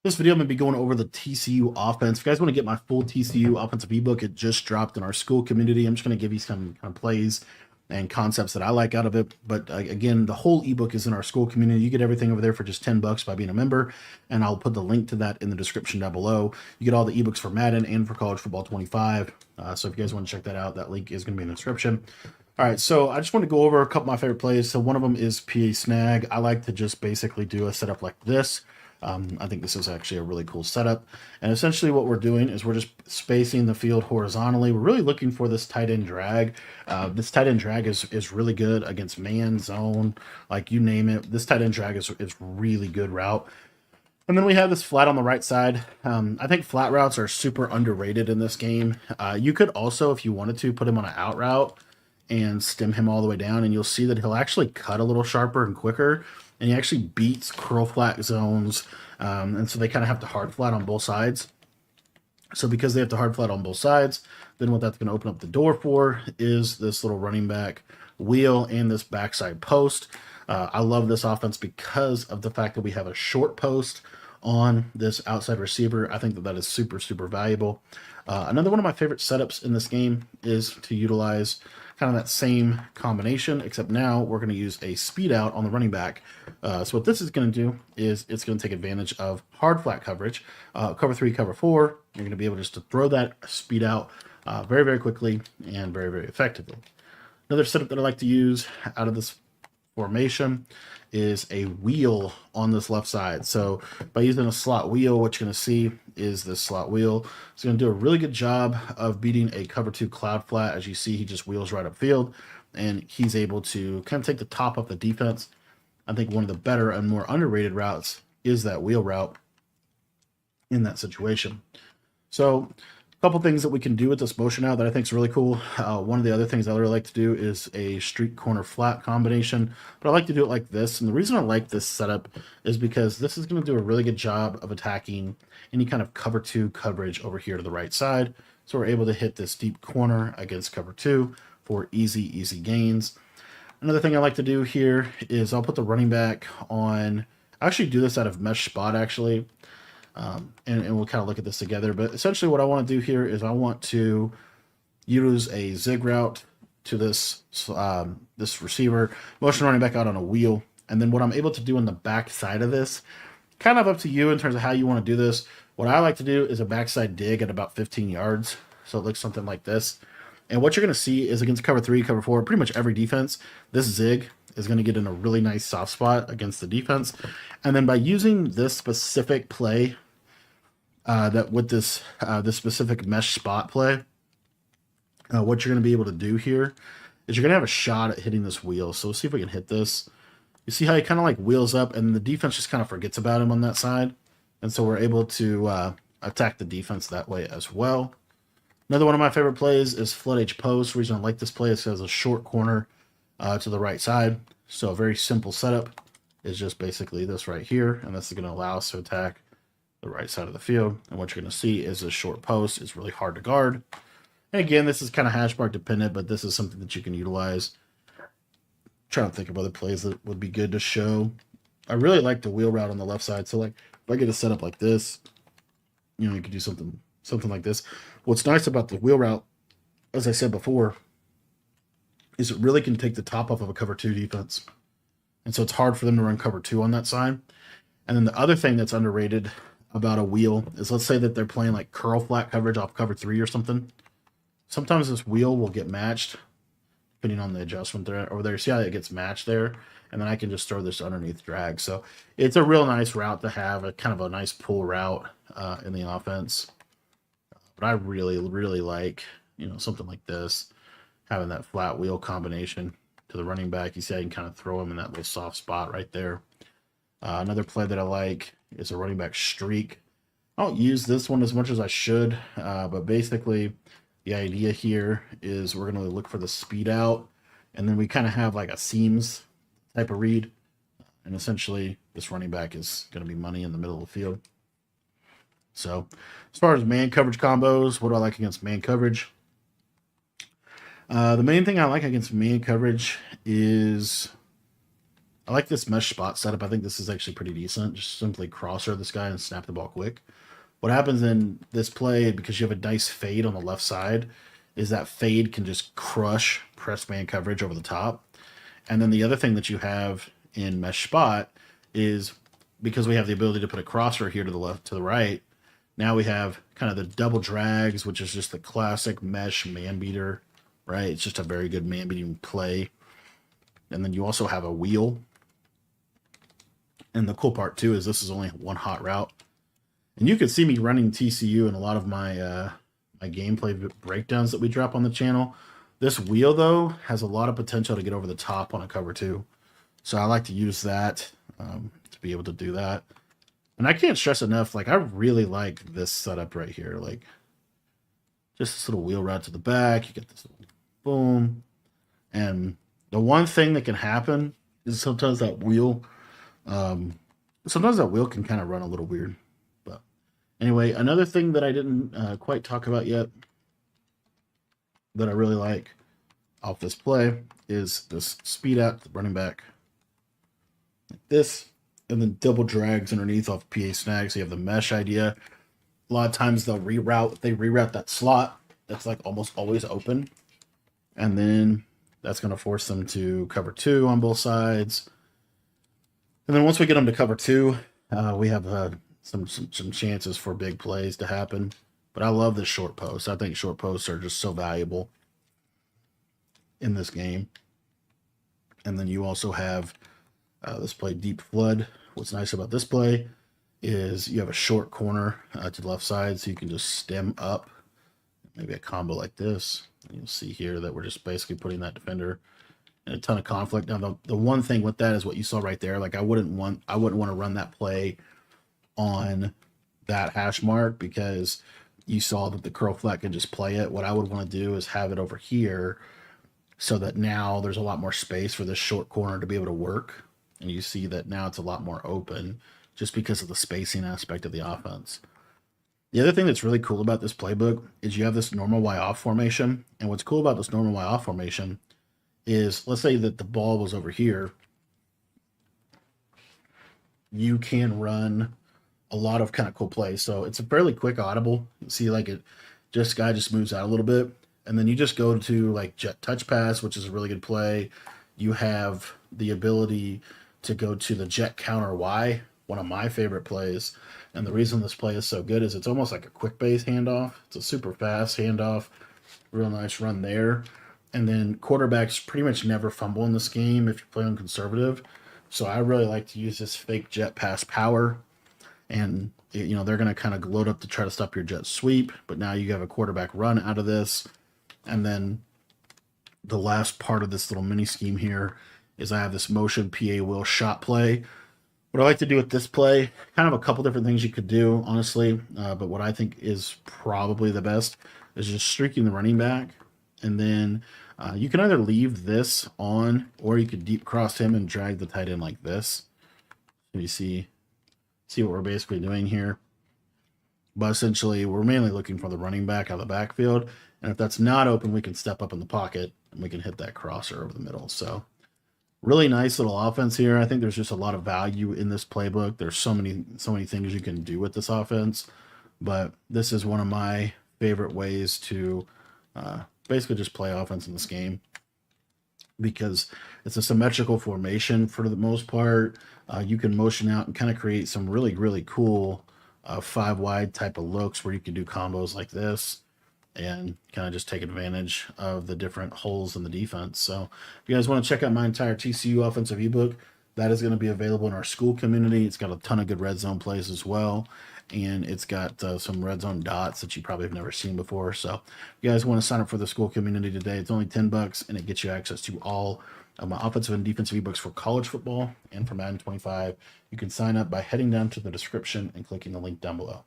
This video, I'm going to be going over the TCU offense. If you guys want to get my full TCU offensive ebook, it just dropped in our school community. I'm just going to give you some kind of plays and concepts that I like out of it. But again, the whole ebook is in our school community. You get everything over there for just $10 by being a member, and I'll put the link to that in the description down below. You get all the ebooks for Madden and for College Football 25. So if you guys want to check that out, that link is going to be in the description. All right, so I just want to go over a couple of my favorite plays. So one of them is PA snag. I like to just basically do a setup like this. I think this is actually a really cool setup. And essentially what we're doing is we're just spacing the field horizontally. We're really looking for this tight end drag. This tight end drag is really good against man, zone, like you name it. This tight end drag is really good route. And then we have this flat on the right side. I think flat routes are super underrated in this game. You could also, if you wanted to, put him on an out route and stem him all the way down, and you'll see that he'll actually cut a little sharper and quicker, and he actually beats curl flat zones, and so they kind of have to hard flat on both sides. So because they have to hard flat on both sides, then what that's going to open up the door for is this little running back wheel and this backside post. I love this offense because of the fact that we have a short post on this outside receiver. I think that that is super, super valuable. Another one of my favorite setups in this game is to utilize kind of that same combination, except now we're going to use a speed out on the running back. So what this is going to do is it's going to take advantage of hard flat coverage, cover 3, cover 4. You're going to be able just to throw that speed out very, very quickly and very, very effectively. Another setup that I like to use out of this formation is a wheel on this left side. So by using a slot wheel, what you're going to see is this slot wheel. It's going to do a really good job of beating a cover 2 cloud flat. As you see, he just wheels right upfield, and he's able to kind of take the top off the defense. I think one of the better and more underrated routes is that wheel route in that situation. So a couple things that we can do with this motion out that I think is really cool. One of the other things I really like to do is a street corner flat combination, but I like to do it like this. And the reason I like this setup is because this is going to do a really good job of attacking any kind of cover 2 coverage over here to the right side. So we're able to hit this deep corner against cover 2 for easy gains. Another thing I like to do here is I'll put the running back on. I actually do this out of mesh spot actually. And we'll kind of look at this together. But essentially what I want to do here is I want to use a zig route to this this receiver, motion running back out on a wheel. And then what I'm able to do on the back side of this, kind of up to you in terms of how you want to do this. What I like to do is a backside dig at about 15 yards. So it looks something like this. And what you're going to see is against cover 3, cover 4, pretty much every defense, this zig is going to get in a really nice soft spot against the defense. And then by using this specific play, that with this specific mesh spot play, what you're going to be able to do here is you're going to have a shot at hitting this wheel. So let's see if we can hit this. You see how he kind of like wheels up, and the defense just kind of forgets about him on that side. And so we're able to attack the defense that way as well. Another one of my favorite plays is flood H post. The reason I like this play is because it's a short corner to the right side. So a very simple setup is just basically this right here, and this is going to allow us to attack the right side of the field. And what you're going to see is this short post is really hard to guard. And again, this is kind of hash mark dependent, but this is something that you can utilize. Trying to think of other plays that would be good to show. I really like the wheel route on the left side. So like if I get a setup like this, you know, you could do something like this. What's nice about the wheel route, as I said before, is it really can take the top off of a cover 2 defense. And so it's hard for them to run cover 2 on that side. And then the other thing that's underrated about a wheel is, let's say that they're playing like curl flat coverage off cover 3 or something. Sometimes this wheel will get matched depending on the adjustment there over there. See how it gets matched there? And then I can just throw this underneath drag. So it's a real nice route to have, a kind of a nice pull route in the offense. But I really like, you know, something like this, having that flat wheel combination to the running back. You see I can kind of throw him in that little soft spot right there. Another play that I like is a running back streak. I don't use this one as much as I should, but basically the idea here is we're going to look for the speed out, and then we kind of have like a seams type of read, and essentially this running back is going to be money in the middle of the field. So as far as man coverage combos, what do I like against man coverage? The main thing I like against man coverage is I like this mesh spot setup. I think this is actually pretty decent. Just simply crosser this guy and snap the ball quick. What happens in this play, because you have a nice fade on the left side, is that fade can just crush press man coverage over the top. And then the other thing that you have in mesh spot is, because we have the ability to put a crosser here to the left, to the right, now we have kind of the double drags, which is just the classic mesh man beater, right? It's just a very good man beating play. And then you also have a wheel. And the cool part too is this is only one hot route. And you can see me running TCU in a lot of my my gameplay breakdowns that we drop on the channel. This wheel, though, has a lot of potential to get over the top on a cover 2. So I like to use that to be able to do that. And I can't stress enough, like, I really like this setup right here. Like, just this little wheel route to the back. You get this little boom. And the one thing that can happen is sometimes that wheel can kind of run a little weird. But anyway, another thing that I didn't quite talk about yet that I really like off this play is this speed out the running back like this, and then double drags underneath off PA snag. So you have the mesh idea. A lot of times they reroute that slot that's like almost always open, and then that's going to force them to cover 2 on both sides. And then once we get them to cover 2, we have some chances for big plays to happen. But I love this short post. I think short posts are just so valuable in this game. And then you also have this play, deep flood. What's nice about this play is you have a short corner to the left side, so you can just stem up, maybe a combo like this. And you'll see here that we're just basically putting that defender in a ton of conflict. Now, the one thing with that is what you saw right there. Like, I wouldn't want to run that play on that hash mark, because you saw that the curl flat can just play it. What I would want to do is have it over here, so that now there's a lot more space for this short corner to be able to work. And you see that now it's a lot more open just because of the spacing aspect of the offense. The other thing that's really cool about this playbook is you have this normal Y off formation. And what's cool about this normal Y off formation is, let's say that the ball was over here, you can run a lot of kind of cool plays. So it's a fairly quick audible. You see, like, guy just moves out a little bit, and then you just go to like jet touch pass, which is a really good play. You have the ability to go to the jet counter Y, one of my favorite plays. And the reason this play is so good is it's almost like a quick base handoff. It's a super fast handoff, real nice run there. And then quarterbacks pretty much never fumble in this game if you play on conservative. So I really like to use this fake jet pass power. And, you know, they're going to kind of load up to try to stop your jet sweep. But now you have a quarterback run out of this. And then the last part of this little mini scheme here is I have this motion PA wheel shot play. What I like to do with this play, kind of a couple different things you could do, honestly. But what I think is probably the best is just streaking the running back. And then you can either leave this on, or you could deep cross him and drag the tight end like this. So you see what we're basically doing here. But essentially, we're mainly looking for the running back out of the backfield. And if that's not open, we can step up in the pocket and we can hit that crosser over the middle. So really nice little offense here. I think there's just a lot of value in this playbook. There's so many things you can do with this offense. But this is one of my favorite ways to basically just play offense in this game, because it's a symmetrical formation for the most part. You can motion out and kind of create some really, really cool 5-wide type of looks where you can do combos like this and kind of just take advantage of the different holes in the defense. So if you guys want to check out my entire TCU offensive ebook, that is going to be available in our school community. It's got a ton of good red zone plays as well. And it's got some red zone dots that you probably have never seen before. So if you guys want to sign up for the school community today, it's only $10, and it gets you access to all of my offensive and defensive ebooks for college football and for Madden 25. You can sign up by heading down to the description and clicking the link down below.